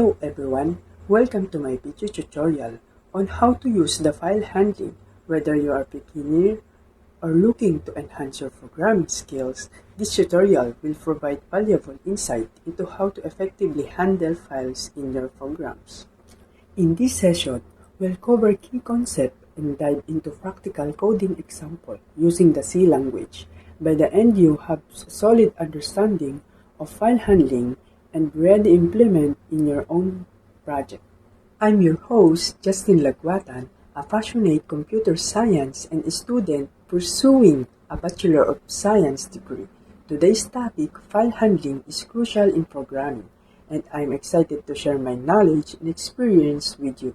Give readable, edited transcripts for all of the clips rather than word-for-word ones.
Hello everyone, welcome to my video tutorial on how to use the file handling. Whether you are a beginner or looking to enhance your programming skills, this tutorial will provide valuable insight into how to effectively handle files in your programs. In this session, we'll cover key concepts and dive into practical coding example using the C language. By the end, you have a solid understanding of file handling and ready to implement in your own project. I'm your host, Justin Lagwatan, a passionate computer science and a student pursuing a Bachelor of Science degree. Today's topic, file handling, is crucial in programming, and I'm excited to share my knowledge and experience with you.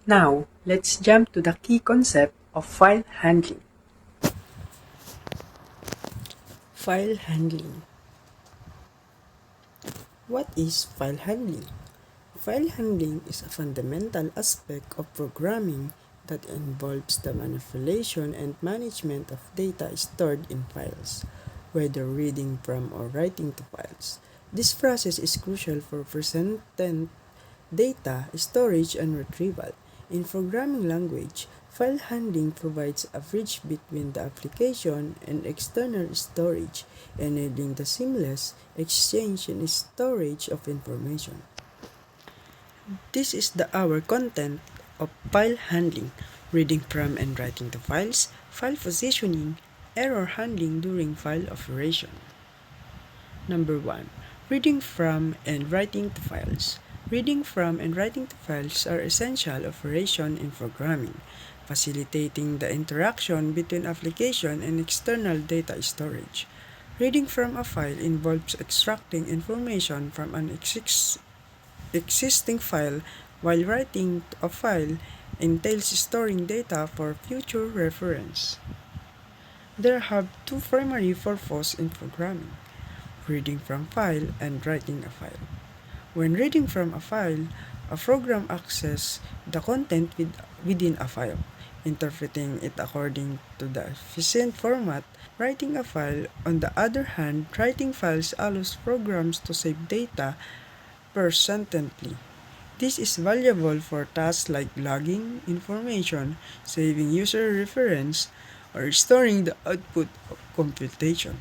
Now, let's jump to the key concept of file handling. File handling. What is file handling? File handling is a fundamental aspect of programming that involves the manipulation and management of data stored in files, whether reading from or writing to files. This process is crucial for persistent data storage and retrieval. In programming language, file handling provides a bridge between the application and external storage, enabling the seamless exchange and storage of information. This is the our content of file handling: reading from and writing to files, file positioning, error handling during file operation. Number 1. Reading from and writing to files. Reading from and writing to files are essential operations in programming, facilitating the interaction between application and external data storage. Reading from a file involves extracting information from an existing file, while writing a file entails storing data for future reference. There have two primary purposes in programming: reading from file and writing a file. When reading from a file, a program accesses the content within a file, interpreting it according to the efficient format. Writing a file, on the other hand, writing files allows programs to save data persistently. This is valuable for tasks like logging information, saving user reference, or storing the output of computation.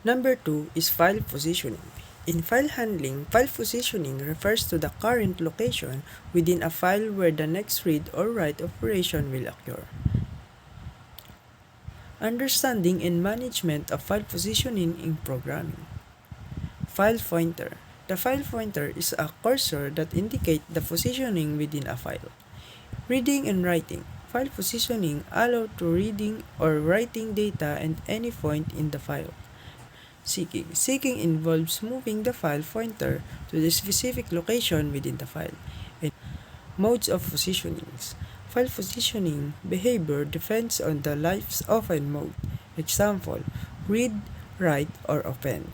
Number 2 is file positioning. In file handling, file positioning refers to the current location within a file where the next read or write operation will occur. Understanding and management of file positioning in programming. File pointer. The file pointer is a cursor that indicates the positioning within a file. Reading and writing. File positioning allows to reading or writing data at any point in the file. Seeking. Seeking involves moving the file pointer to the specific location within the file. And modes of positionings. File positioning behavior depends on the life's open mode. Example: read, write, or open.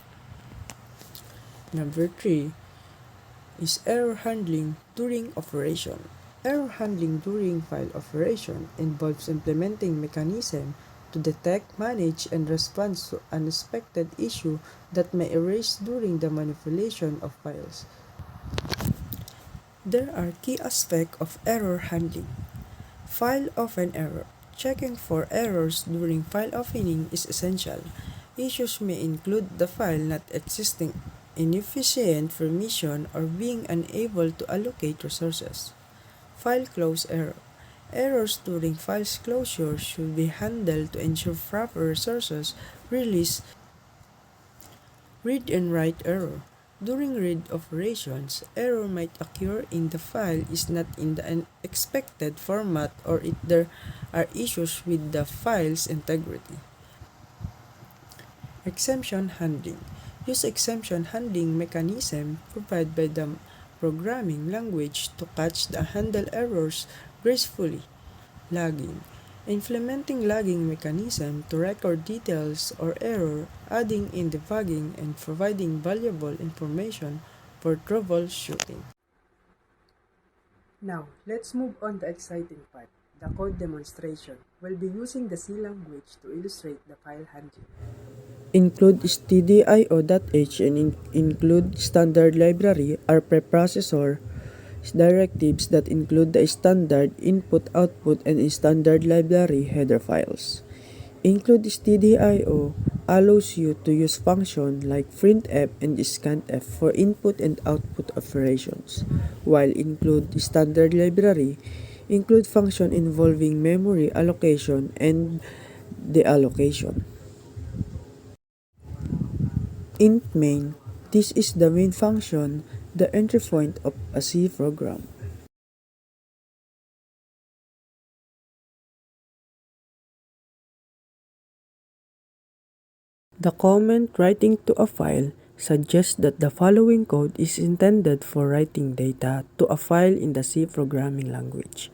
Number 3 is error handling during operation. Error handling during file operation involves implementing mechanisms to detect, manage, and respond to unexpected issues that may arise during the manipulation of files. There are key aspects of error handling. File open error. Checking for errors during file opening is essential. Issues may include the file not existing, inefficient permission, or being unable to allocate resources. File close error. Errors during file closure should be handled to ensure proper resources release. Read and write error. During read operations, error might occur in the file is not in the expected format, or if there are issues with the file's integrity. Exemption handling. Use exception handling mechanism provided by the programming language to catch and handle errors gracefully. Logging. Implementing logging mechanism to record details or error, adding in debugging, and providing valuable information for troubleshooting. Now, let's move on to the exciting part, the code demonstration. We'll be using the C language to illustrate the file handling. Include stdio.h and include standard library are preprocessor directives that include the standard input-output and standard library header files. Include stdio allows you to use functions like printf and scanf for input and output operations, while include standard library include function involving memory allocation and deallocation. Int main, this is the main function, the entry point of a C program. The comment writing to a file suggests that the following code is intended for writing data to a file in the C programming language.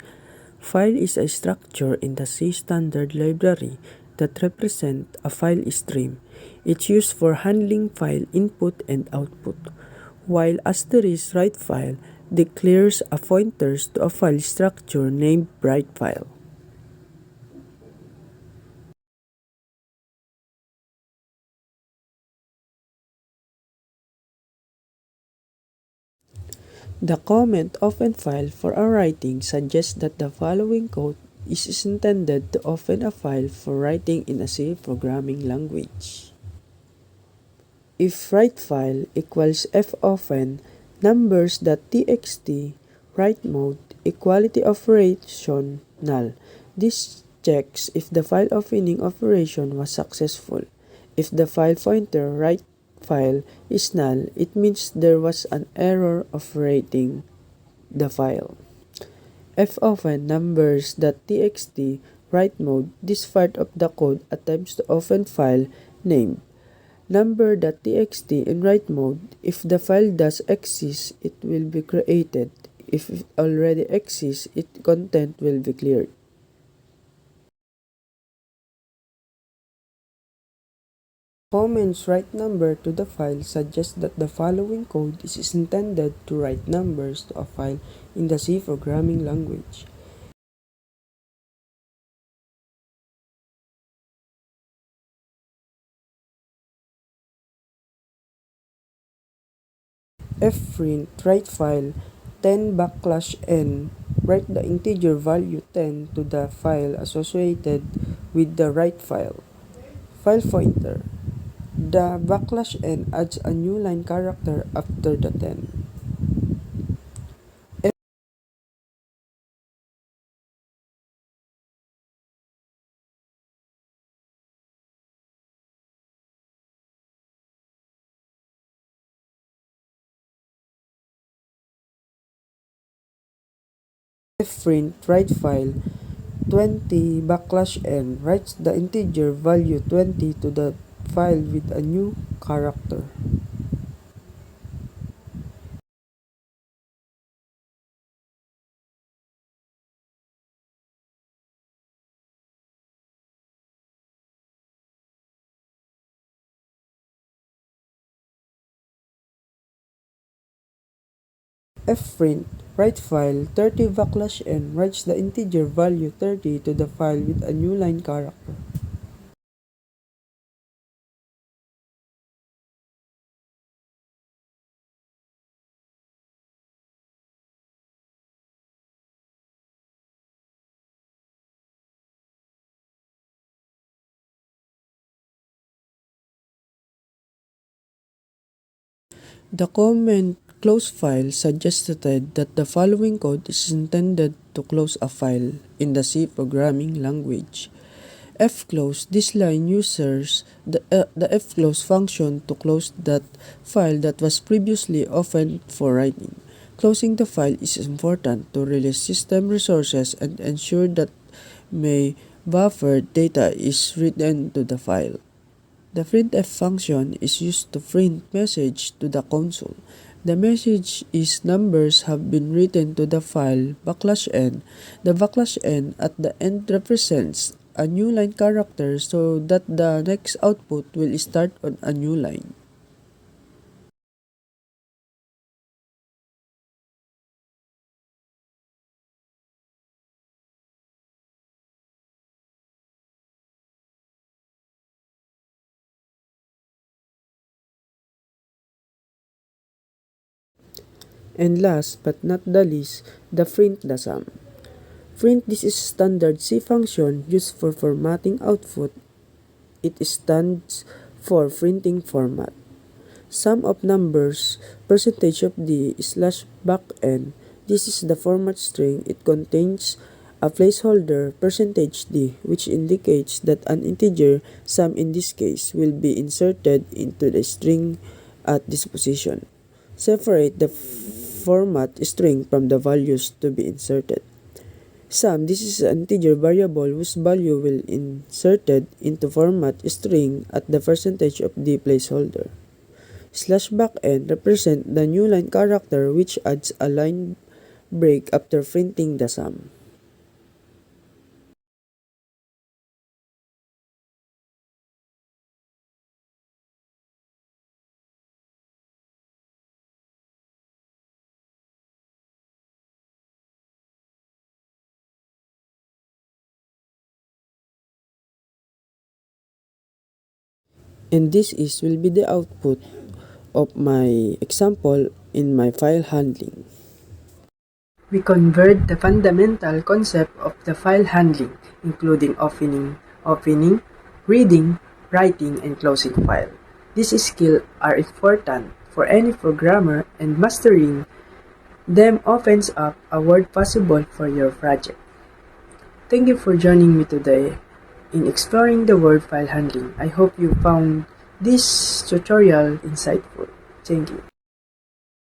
File is a structure in the C standard library that represents a file stream. It's used for handling file input and output, while asterisk write file declares a pointers to a file structure named write file. The comment open file for a writing suggests that the following code is intended to open a file for writing in a C programming language. If write file equals fopen numbers.txt, write mode equality operation null. This checks if the file opening operation was successful. If the file pointer write file is null, it means there was an error of writing the file. Fopen numbers.txt write mode, this part of the code attempts to open file named number.txt in write mode. If the file does exist, it will be created. If it already exists, its content will be cleared. Comments write number to the file suggest that the following code is intended to write numbers to a file in the C programming language. Fprint write file 10\n write the integer value 10 to the file associated with the write file. File pointer. The \n adds a new line character after the 10. Fprint write file 20\n writes the integer value 20 to the file with a new character. Fprint write file 30\n writes the integer value 30 to the file with a new line character. The comment close file suggested that the following code is intended to close a file in the C programming language. Fclose, this line uses the fclose function to close that file that was previously opened for writing. Closing the file is important to release system resources and ensure that may buffered data is written to the file. The printf function is used to print message to the console. The message is numbers have been written to the file \n. The \n at the end represents a new line character so that the next output will start on a new line. And last but not the least, the print the sum. Print this is standard C function used for formatting output. It stands for printing format. Sum of numbers, percentage of d slash backend. This is the format string. It contains a placeholder percentage d, which indicates that an integer, sum in this case, will be inserted into the string at this position. Separate the format string from the values to be inserted. Sum, this is an integer variable whose value will inserted into format string at the percentage of the placeholder. Slash backend represent the new line character which adds a line break after printing the sum. And this will be the output of my example in my file handling. We convert the fundamental concept of the file handling, including opening, reading, writing, and closing file. These skills are important for any programmer, and mastering them opens up a world possible for your project. Thank you for joining me today in exploring the word file handling. I hope you found this tutorial insightful. Thank you.